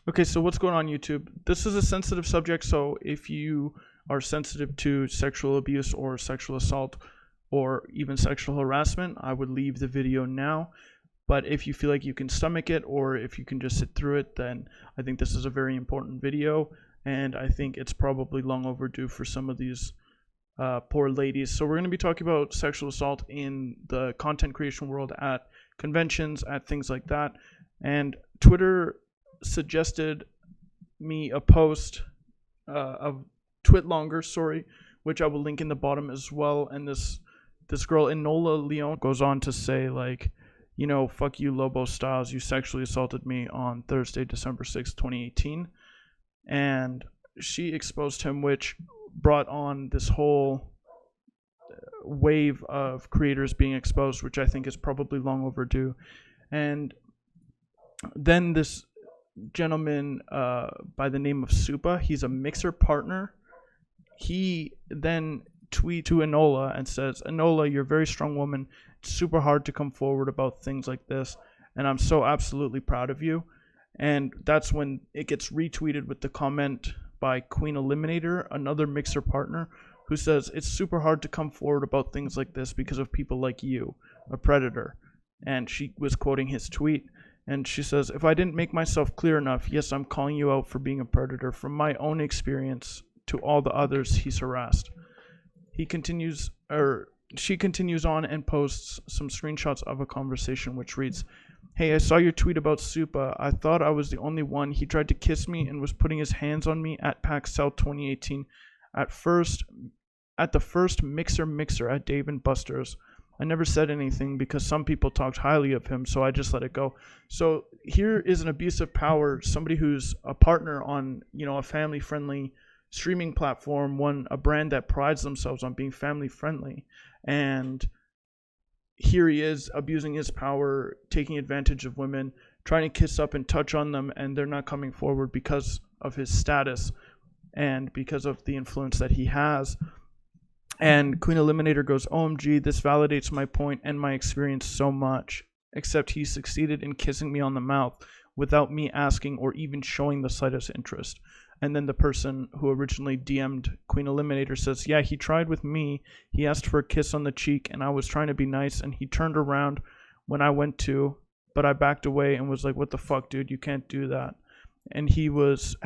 Okay, so what's going on YouTube? This is a sensitive subject, so if you are sensitive to sexual abuse or sexual assault or even sexual harassment, I would leave the video now. But if you feel like you can stomach it or if you can just sit through it, then I think this is a very important video, and I think it's probably long overdue for some of these poor ladies. So we're going to be talking about sexual assault in the content creation world at conventions, at things like that. And Twitter suggested me a post of Twitlonger, which I will link in the bottom as well. And this girl Enola Leon goes on to say, like, you know, fuck you, Lobos Styles, you sexually assaulted me on Thursday, December 6th, 2018. And she exposed him, which brought on this whole wave of creators being exposed, which I think is probably long overdue. And then this gentleman by the name of Supa, he's a mixer partner. He then tweets to Enola and says, Enola, you're a very strong woman. It's super hard to come forward about things like this, and I'm so absolutely proud of you. And that's when it gets retweeted with the comment by Queen Eliminator, another mixer partner, who says, it's super hard to come forward about things like this because of people like you, a predator. And she was quoting his tweet. And she says, if I didn't make myself clear enough, yes, I'm calling you out for being a predator from my own experience to all the others he's harassed. She continues on and posts some screenshots of a conversation which reads, hey, I saw your tweet about Supa. I thought I was the only one. He tried to kiss me and was putting his hands on me at PAX South 2018 at the first mixer at Dave & Buster's. I never said anything because some people talked highly of him, so I just let it go. So here is an abuse of power, somebody who's a partner on, you know, a family-friendly streaming platform, a brand that prides themselves on being family-friendly. And here he is abusing his power, taking advantage of women, trying to kiss up and touch on them, and they're not coming forward because of his status and because of the influence that he has. And Queen Eliminator goes, OMG, this validates my point and my experience so much, except he succeeded in kissing me on the mouth without me asking or even showing the slightest interest. And then the person who originally DM'd Queen Eliminator says, yeah, he tried with me. He asked for a kiss on the cheek, and I was trying to be nice, and he turned around when I went to, but I backed away and was like, what the fuck, dude? You can't do that. And he was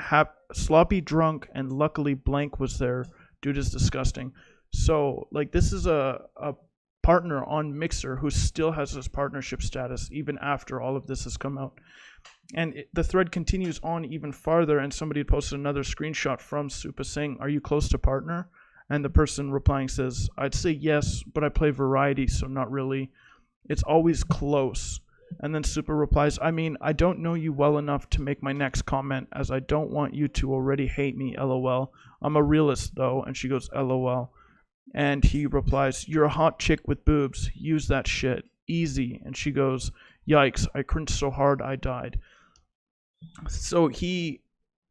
sloppy drunk, and luckily Blank was there. Dude is disgusting. So, like, this is a partner on Mixer who still has his partnership status even after all of this has come out. And the thread continues on even farther, and somebody posted another screenshot from Supa saying, are you close to partner? And the person replying says, I'd say yes, but I play variety, so not really. It's always close. And then Supa replies, I mean, I don't know you well enough to make my next comment, as I don't want you to already hate me, lol. I'm a realist, though. And she goes, lol. And he replies, you're a hot chick with boobs. Use that shit. Easy. And she goes, yikes, I cringed so hard I died. So he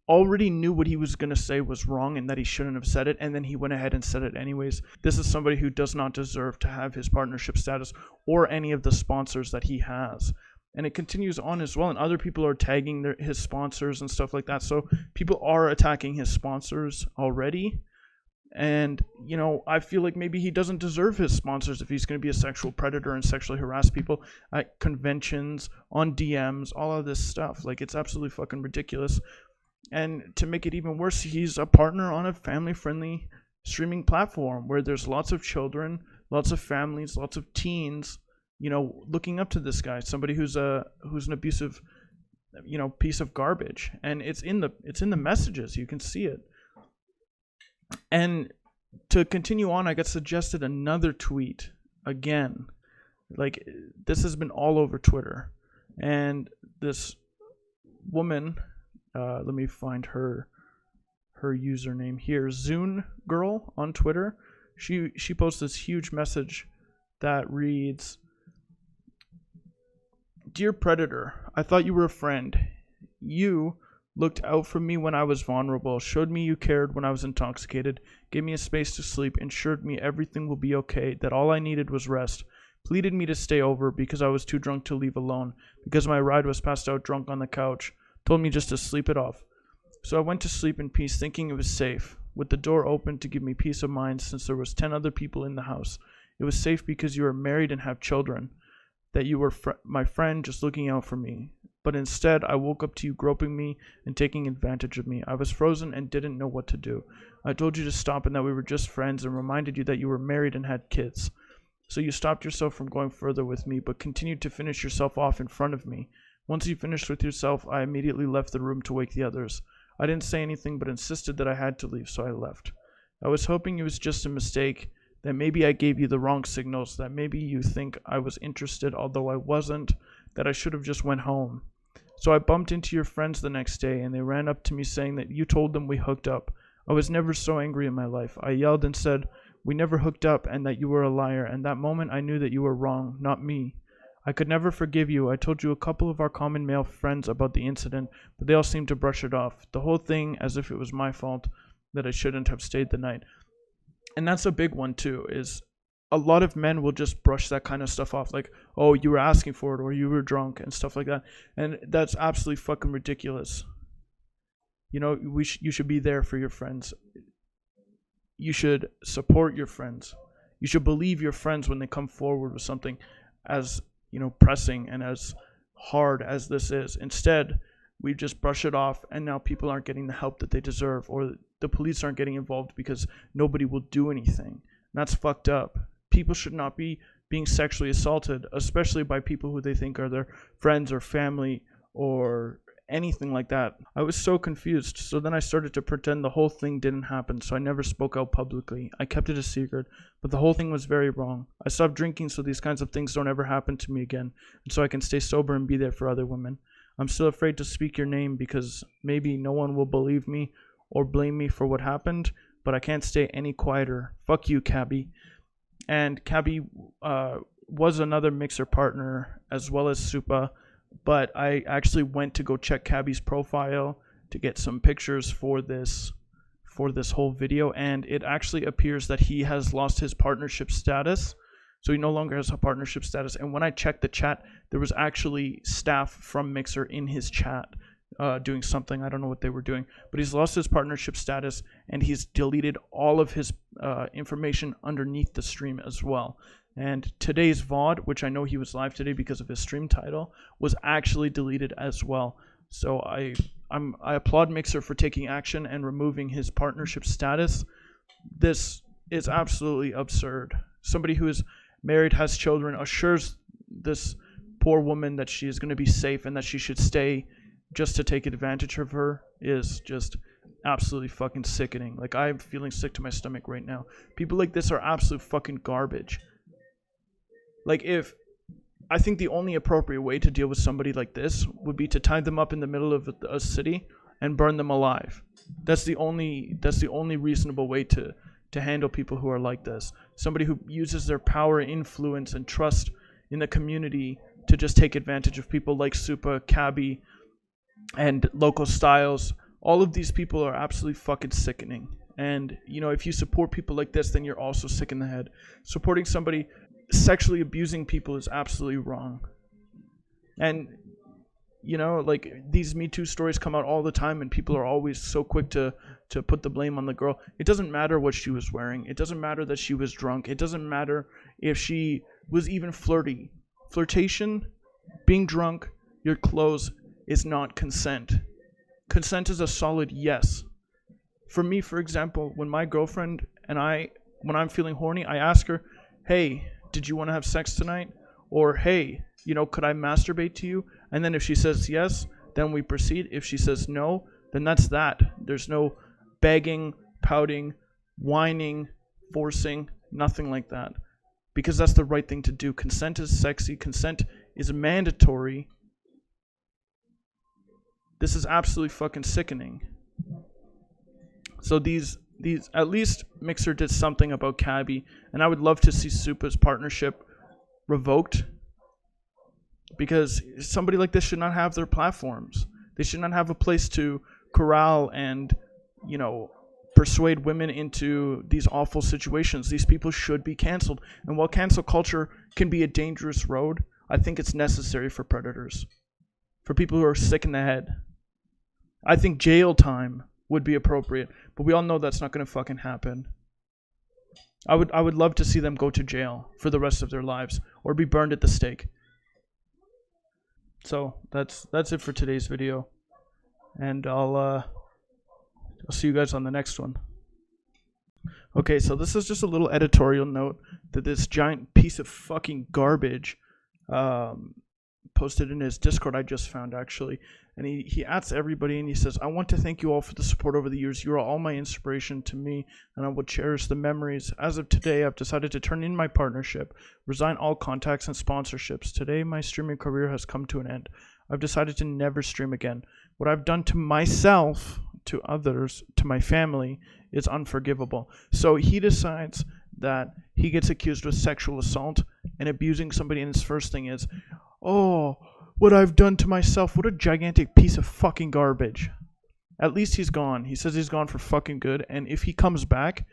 already knew what he was going to say was wrong and that he shouldn't have said it, and then he went ahead and said it anyways. This is somebody who does not deserve to have his partnership status or any of the sponsors that he has. And it continues on as well, and other people are tagging his sponsors and stuff like that. So people are attacking his sponsors already. And, you know, I feel like maybe he doesn't deserve his sponsors if he's going to be a sexual predator and sexually harass people at conventions, on DMs, all of this stuff. Like, it's absolutely fucking ridiculous. And to make it even worse, he's a partner on a family-friendly streaming platform where there's lots of children, lots of families, lots of teens, you know, looking up to this guy, somebody who's an abusive, you know, piece of garbage. And it's in the messages. You can see it. And to continue on, I got suggested another tweet again. Like, this has been all over Twitter. And this woman, let me find her username here, Zune Girl on Twitter. She posts this huge message that reads, Dear Predator, I thought you were a friend. You looked out for me when I was vulnerable, showed me you cared when I was intoxicated, gave me a space to sleep, ensured me everything will be okay, that all I needed was rest, pleaded me to stay over because I was too drunk to leave alone, because my ride was passed out drunk on the couch, told me just to sleep it off. So I went to sleep in peace, thinking it was safe, with the door open to give me peace of mind since there was 10 other people in the house. It was safe because you are married and have children, that you were my friend just looking out for me. But instead, I woke up to you groping me and taking advantage of me. I was frozen and didn't know what to do. I told you to stop and that we were just friends and reminded you that you were married and had kids. So you stopped yourself from going further with me, but continued to finish yourself off in front of me. Once you finished with yourself, I immediately left the room to wake the others. I didn't say anything, but insisted that I had to leave, so I left. I was hoping it was just a mistake, that maybe I gave you the wrong signals, that maybe you think I was interested, although I wasn't, that I should have just went home. So I bumped into your friends the next day, and they ran up to me saying that you told them we hooked up. I was never so angry in my life. I yelled and said, we never hooked up, and that you were a liar, and that moment I knew that you were wrong, not me. I could never forgive you. I told you a couple of our common male friends about the incident, but they all seemed to brush it off. The whole thing as if it was my fault, that I shouldn't have stayed the night. And that's a big one too, is a lot of men will just brush that kind of stuff off, like, oh, you were asking for it, or you were drunk, and stuff like that. And that's absolutely fucking ridiculous. You know, you should be there for your friends. You should support your friends. You should believe your friends when they come forward with something as, you know, pressing and as hard as this is. Instead, we just brush it off, and now people aren't getting the help that they deserve, or the police aren't getting involved because nobody will do anything. And that's fucked up. People should not be being sexually assaulted, especially by people who they think are their friends or family or anything like that. I was so confused, so then I started to pretend the whole thing didn't happen, so I never spoke out publicly. I kept it a secret, but the whole thing was very wrong. I stopped drinking so these kinds of things don't ever happen to me again, and so I can stay sober and be there for other women. I'm still afraid to speak your name because maybe no one will believe me or blame me for what happened, but I can't stay any quieter. Fuck you, Cabbie. And Cabbie was another mixer partner as well as Supa, but I actually went to go check Cabbie's profile to get some pictures for this whole video, and it actually appears that he has lost his partnership status. So he no longer has a partnership status. And when I checked the chat, there was actually staff from Mixer in his chat doing something. I don't know what they were doing, but he's lost his partnership status, and he's deleted all of his information underneath the stream as well. And today's VOD, which I know he was live today because of his stream title, was actually deleted as well. So I applaud Mixer for taking action and removing his partnership status. This is absolutely absurd. Somebody who is married, has children, assures this poor woman that she is going to be safe and that she should stay just to take advantage of her is just absolutely fucking sickening. Like, I'm feeling sick to my stomach right now. People like this are absolute fucking garbage. Like, I think the only appropriate way to deal with somebody like this would be to tie them up in the middle of a city and burn them alive. That's the only reasonable way to handle people who are like this. Somebody who uses their power, influence, and trust in the community to just take advantage of people like Supa, Cabbie, and Local Styles. All of these people are absolutely fucking sickening. And, you know, if you support people like this, then you're also sick in the head. Supporting somebody sexually abusing people is absolutely wrong. And, you know, like, these Me Too stories come out all the time, and people are always so quick to put the blame on the girl. It doesn't matter what she was wearing. It doesn't matter that she was drunk. It doesn't matter if she was even flirty. Flirtation, being drunk, your clothes is not consent. Consent is a solid yes. For me, for example, when my girlfriend and when I'm feeling horny, I ask her, hey, did you want to have sex tonight? Or, hey, you know, could I masturbate to you? And then if she says yes, then we proceed. If she says no, then that's that. There's no begging, pouting, whining, forcing, nothing like that. Because that's the right thing to do. Consent is sexy. Consent is mandatory. This is absolutely fucking sickening. So these at least Mixer did something about Cabbie, and I would love to see Supa's partnership revoked, because somebody like this should not have their platforms. They should not have a place to corral and, you know, persuade women into these awful situations. These people should be canceled. And while cancel culture can be a dangerous road, I think it's necessary for predators, for people who are sick in the head. I think jail time would be appropriate, but we all know that's not going to fucking happen. I would love to see them go to jail for the rest of their lives or be burned at the stake. So that's it for today's video, and I'll see you guys on the next one. Okay, so this is just a little editorial note that this giant piece of fucking garbage posted in his Discord I just found, actually. And he asks everybody, and he says, I want to thank you all for the support over the years. You are all my inspiration to me, and I will cherish the memories. As of today, I've decided to turn in my partnership, resign all contacts and sponsorships. Today, my streaming career has come to an end. I've decided to never stream again. What I've done to myself, to others, to my family, is unforgivable. So he decides that he gets accused of sexual assault and abusing somebody, and his first thing is, oh, what I've done to myself. What a gigantic piece of fucking garbage. At least he's gone. He says he's gone for fucking good, and if he comes back,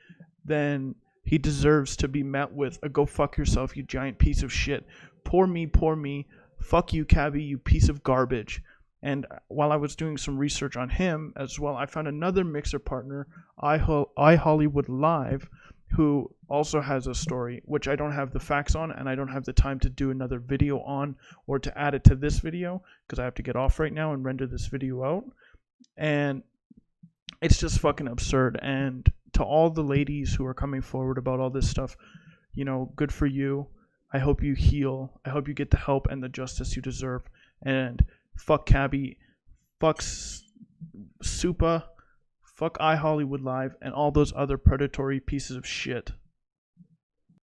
then he deserves to be met with a go fuck yourself, you giant piece of shit. Poor me, poor me. Fuck you, Cabbie, you piece of garbage. And while I was doing some research on him as well, I found another mixer partner, IHollyWoodlive, who also has a story, which I don't have the facts on, and I don't have the time to do another video on or to add it to this video because I have to get off right now and render this video out. And it's just fucking absurd. And to all the ladies who are coming forward about all this stuff, you know, good for you. I hope you heal. I hope you get the help and the justice you deserve. And fuck Cabbie, fuck Supa, fuck IHollyWoodlive, and all those other predatory pieces of shit.